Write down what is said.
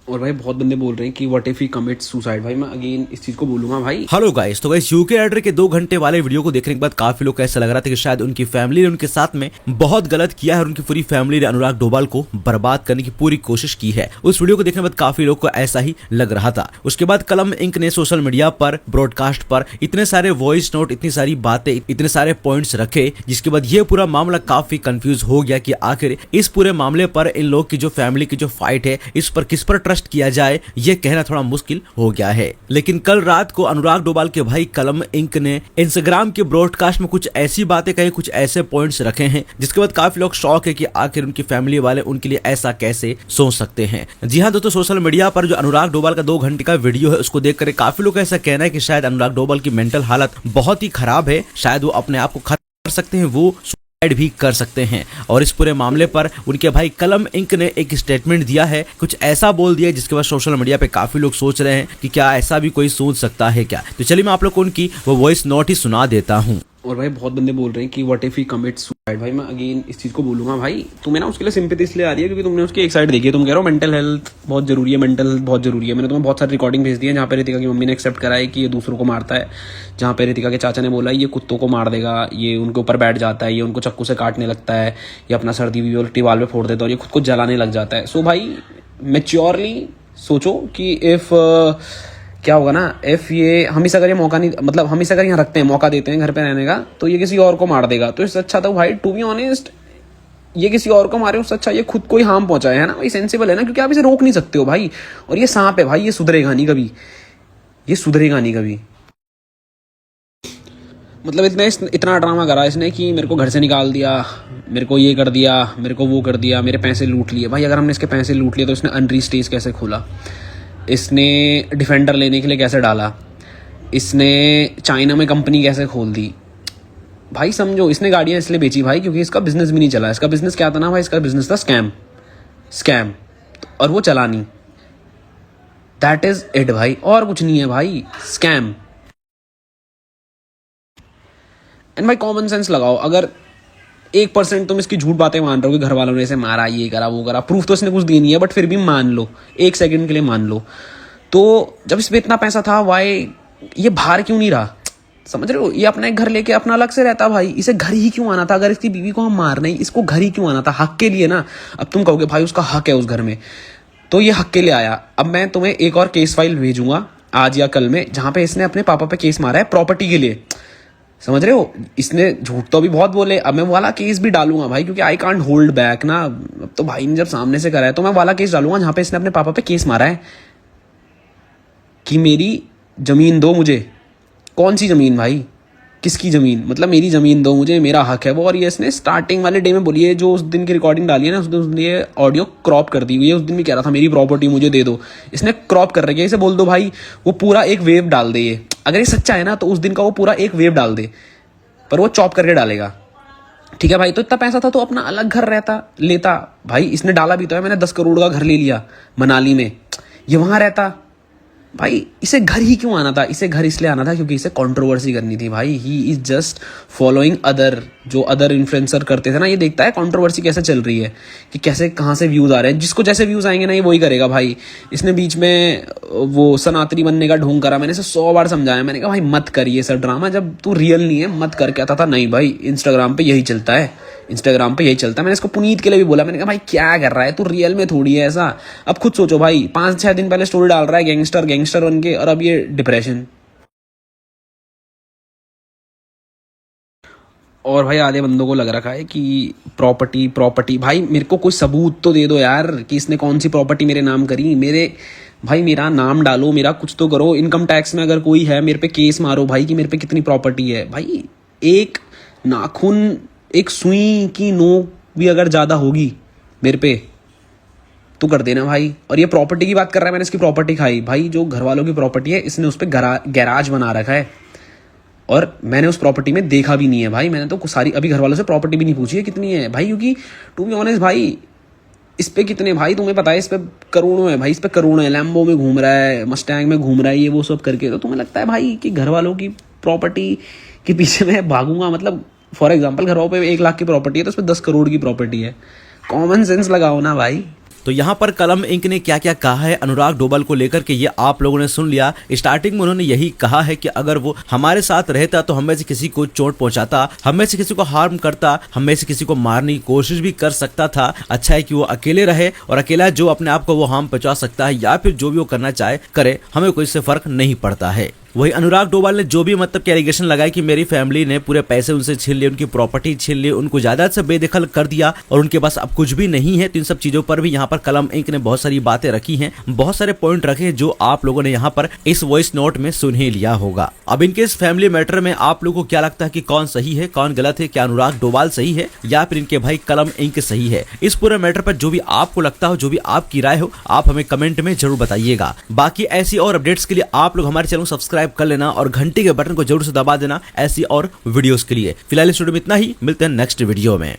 और भाई बहुत बंदे बोल रहे हैं कि what if he commit suicide. भाई मैं अगेन इस चीज को बोलूंगा भाई। हेलो गाइस, तो गाइस यूके राइडर के 2 घंटे वाले वीडियो को देखने के बाद काफी लोग को ऐसा लग रहा था कि शायद उनकी फैमिली ने उनके साथ में बहुत गलत किया है और उनकी पूरी फैमिली ने अनुराग डोभाल को बर्बाद करने की पूरी कोशिश की है। उस वीडियो को देखने के बाद काफी लोग को ऐसा ही लग रहा था। उसके बाद कलम इंक ने सोशल मीडिया पर ब्रॉडकास्ट पर इतने सारे वॉइस नोट, इतनी सारी बातें, इतने सारे पॉइंट्स रखे, जिसके बाद ये पूरा मामला काफी कंफ्यूज हो गया कि आखिर इस पूरे मामले पर इन लोग की जो फैमिली की जो फाइट है, इस पर किस पर ट्रस्ट किया जाए, ये कहना थोड़ा मुश्किल हो गया है। लेकिन कल रात को अनुराग डोभाल के भाई कलम इंक ने इंस्टाग्राम के ब्रॉडकास्ट में कुछ ऐसी बातें कही, कुछ ऐसे पॉइंट्स रखे हैं, जिसके बाद काफी लोग शॉक है कि आखिर उनकी फैमिली वाले उनके लिए ऐसा कैसे सोच सकते हैं। जी हाँ दोस्तों, सोशल मीडिया पर जो अनुराग डोभाल का 2 घंटे का वीडियो है, उसको देखकर काफी लोग ऐसा कहना है कि शायद अनुराग डोभाल की मेंटल हालत बहुत ही खराब है, शायद वो अपने आप को खत्म कर सकते हैं, वो भी कर सकते हैं। और इस पूरे मामले पर उनके भाई कलम इंक ने एक स्टेटमेंट दिया है, कुछ ऐसा बोल दिया जिसके बाद सोशल मीडिया पे काफी लोग सोच रहे हैं कि क्या ऐसा भी कोई सोच सकता है क्या। तो चलिए मैं आप लोग को उनकी वो वॉइस नोट ही सुना देता हूँ। और भाई बहुत बंदे बोल रहे हैं कि what if he commit suicide. भाई मैं अगेन इस चीज को बोलूंगा भाई, तुम्हें ना उसके लिए सिंपैथी इसलिए आ रही है क्योंकि तुमने उसकी एक साइड देखी है। तुम कह रहे हो मेंटल हेल्थ बहुत जरूरी है, मेंटल हेल्थ बहुत जरूरी है। मैंने तुम्हें बहुत सारी रिकॉर्डिंग भेज दी है जहाँ पे रितिका की मम्मी ने एक्सेप्ट करा है कि ये दूसरों को मारता है, जहाँ पे रितिका के चाचा ने बोला ये कुत्तों को मार देगा, ये उनके ऊपर बैठ जाता है, ये उनको चक्कू से काटने लगता है, ये अपना सर्दी भी टीवाल पे फोड़ देता है और ये खुद को जलाने लग जाता है। सो भाई मेच्योरली सोचो कि इफ क्या होगा ना, इफ ये हमेशा अगर ये मौका नहीं, मतलब हमेशा अगर यहाँ रखते हैं, मौका देते हैं घर पे रहने का, तो ये किसी और को मार देगा। तो इससे अच्छा था भाई, टू बी ऑनेस्ट, ये किसी और को मारे उससे अच्छा ये खुद को ही हार्म पहुंचाए, है ना भाई। सेंसिबल है ना, क्योंकि आप इसे रोक नहीं सकते हो भाई। और ये सांप है भाई, ये सुधरेगा नहीं कभी, ये सुधरेगा नहीं कभी। मतलब इतना ड्रामा करा इसने कि मेरे को घर से निकाल दिया, मेरे को ये कर दिया, मेरे को वो कर दिया, मेरे पैसे लूट लिए। भाई अगर हमने इसके पैसे लूट लिए तो इसने अनरी स्टेज कैसे खोला, इसने डिफेंडर लेने के लिए कैसे डाला, इसने चाइना में कंपनी कैसे खोल दी। भाई समझो, इसने गाड़ियां इसलिए बेची भाई क्योंकि इसका बिजनेस भी नहीं चला। इसका बिजनेस क्या था ना भाई, इसका बिजनेस था स्कैम, और वो चला नहीं। दैट इज इट भाई, और कुछ नहीं है भाई, स्कैम। एंड भाई कॉमन सेंस लगाओ, अगर 1% तुम इसकी झूठ बातें मान रहे हो कि घर वालों ने इसे मारा, ये करा, वो करा, प्रूफ तो इसने कुछ दी नहीं है, बट फिर भी मान लो, 1 सेकंड के लिए मान लो, तो जब इस पे इतना पैसा था, वाई ये बाहर क्यों नहीं रहा? समझ रहे हो, ये अपना एक घर लेके अपना अलग से रहता भाई। इसे घर ही क्यों आना था? अगर इसकी बीवी को हम मार नहीं, इसको घर ही क्यों आना था? हक के लिए ना। अब तुम कहोगे भाई उसका हक है उस घर में, तो ये हक के लिए आया। अब मैं तुम्हें एक और केस फाइल भेजूंगा आज या कल में, जहां पे इसने अपने पापा पे केस मारा है प्रॉपर्टी के लिए। समझ रहे हो, इसने झूठ तो अभी बहुत बोले, अब मैं वाला केस भी डालूंगा भाई, क्योंकि आई कांट होल्ड बैक ना। अब तो भाई ने जब सामने से करा है तो मैं वाला केस डालूंगा जहां पे इसने अपने पापा पे केस मारा है कि मेरी जमीन दो मुझे। कौन सी जमीन भाई, किसकी जमीन? मतलब मेरी जमीन दो मुझे, मेरा हक है वो। और ये इसने स्टार्टिंग वाले डे में बोली है, जो उस दिन की रिकॉर्डिंग डाली है ना, उस दिन उसने ये ऑडियो क्रॉप कर दी हुई है। उस दिन भी कह रहा था मेरी प्रॉपर्टी मुझे दे दो, इसने क्रॉप कर रखी है। इसे बोल दो भाई वो पूरा एक वेव डाल दे, ये अगर ये सच्चा है ना तो उस दिन का वो पूरा एक वेव डाल दे, पर वो चॉप करके डालेगा। ठीक है भाई, तो इतना पैसा था तो अपना अलग घर रहता, लेता भाई। इसने डाला भी तो है, मैंने 10 करोड़ का घर ले लिया मनाली में, ये वहां रहता भाई। इसे घर ही क्यों आना था? इसे घर इसलिए आना था क्योंकि इसे कंट्रोवर्सी करनी थी भाई। He is just following other, जो अदर इन्फ्लुएंसर करते थे ना, ये देखता है कंट्रोवर्सी कैसे चल रही है, कि कैसे कहाँ से व्यूज आ रहे हैं। जिसको जैसे व्यूज आएंगे ना, ये वही करेगा भाई। इसने बीच में वो सनातनी बनने का ढोंग करा, मैंने इसे 100 बार समझाया। मैंने कहा भाई मत कर ये सब ड्रामा, जब तू रियल नहीं है मत कर। कहता था नहीं भाई इंस्टाग्राम पे यही चलता है, इंस्टाग्राम पे यही चलता है। मैंने इसको पुनीत के लिए भी बोला, मैंने कहा भाई क्या कर रहा है तू, रियल में थोड़ी है ऐसा। अब खुद सोचो भाई, 5-6 दिन पहले स्टोरी डाल रहा है गैंगस्टर बन के, और अब ये डिप्रेशन। और भाई आधे बंदों को लग रखा है कि प्रॉपर्टी भाई मेरे को कोई सबूत तो दे दो यार कि इसने कौन सी प्रॉपर्टी मेरे नाम करी। मेरा नाम डालो, मेरा कुछ तो करो। इनकम टैक्स में अगर कोई है, मेरे पे केस मारो भाई कि मेरे पे कितनी प्रॉपर्टी है। भाई एक नाखून, एक सुई की नोक भी अगर ज्यादा होगी मेरे पे तो कर देना भाई। और ये प्रॉपर्टी की बात कर रहा है, मैंने इसकी प्रॉपर्टी खाई भाई। जो घर वालों की प्रॉपर्टी है, इसने उस पर गैराज बना रखा है, और मैंने उस प्रॉपर्टी में देखा भी नहीं है भाई। मैंने तो सारी अभी घर वालों से प्रॉपर्टी भी नहीं पूछी है कितनी है भाई, क्योंकि टू बी ऑनेस्ट भाई इस पे कितने भाई तुम्हें पता है, इस पे करोड़ों है भाई, इस पे करोड़ों है। लैम्बो में घूम रहा है, मस्टैंग में घूम रहा है, ये वो सब करके। तो तुम्हें लगता है भाई कि घर वालों की प्रॉपर्टी के पीछे मैं भागूंगा? मतलब फॉर एग्जाम्पल घर वालों पे 1 लाख की प्रॉपर्टी है तो उसमें 10 करोड़ की प्रॉपर्टी है। कॉमन सेंस लगाओ ना भाई। तो यहाँ पर कलम इंक ने क्या क्या कहा है अनुराग डोभाल को लेकर के ये आप लोगों ने सुन लिया। स्टार्टिंग में उन्होंने यही कहा है कि अगर वो हमारे साथ रहता तो हमें से किसी को चोट पहुंचाता, हमें से किसी को हार्म करता, हमें से किसी को मारने की कोशिश भी कर सकता था। अच्छा है कि वो अकेले रहे और अकेला जो अपने आप को वो हार्म पहुंचा सकता है या फिर जो भी वो करना चाहे करे, हमें कोई इससे फर्क नहीं पड़ता है। वही अनुराग डोभाल ने जो भी मतलब कि एलिगेशन लगाया कि मेरी फैमिली ने पूरे पैसे उनसे छीन लिए, उनकी प्रॉपर्टी छीन ली, उनको जायदाद से बेदखल कर दिया और उनके पास अब कुछ भी नहीं है, तो इन सब चीजों पर भी यहाँ पर कलम इंक ने बहुत सारी बातें रखी हैं, बहुत सारे पॉइंट रखे जो आप लोगों ने यहाँ पर इस वॉइस नोट में सुन ही लिया होगा। अब इनके इस फैमिली मैटर में आप लोगों को क्या लगता है कि कौन सही है कौन गलत है? क्या अनुराग डोभाल सही है या फिर इनके भाई कलम इंक सही है? इस पूरे मैटर पर जो भी आपको लगता हो, जो भी आपकी राय हो, आप हमें कमेंट में जरूर बताइएगा। बाकी ऐसी और अपडेट्स के लिए आप लोग हमारे चैनल को सब्सक्राइब कर लेना और घंटी के बटन को जरूर से दबा देना ऐसी और वीडियोस के लिए। फिलहाल इस वीडियो में इतना ही, मिलते हैं नेक्स्ट वीडियो में।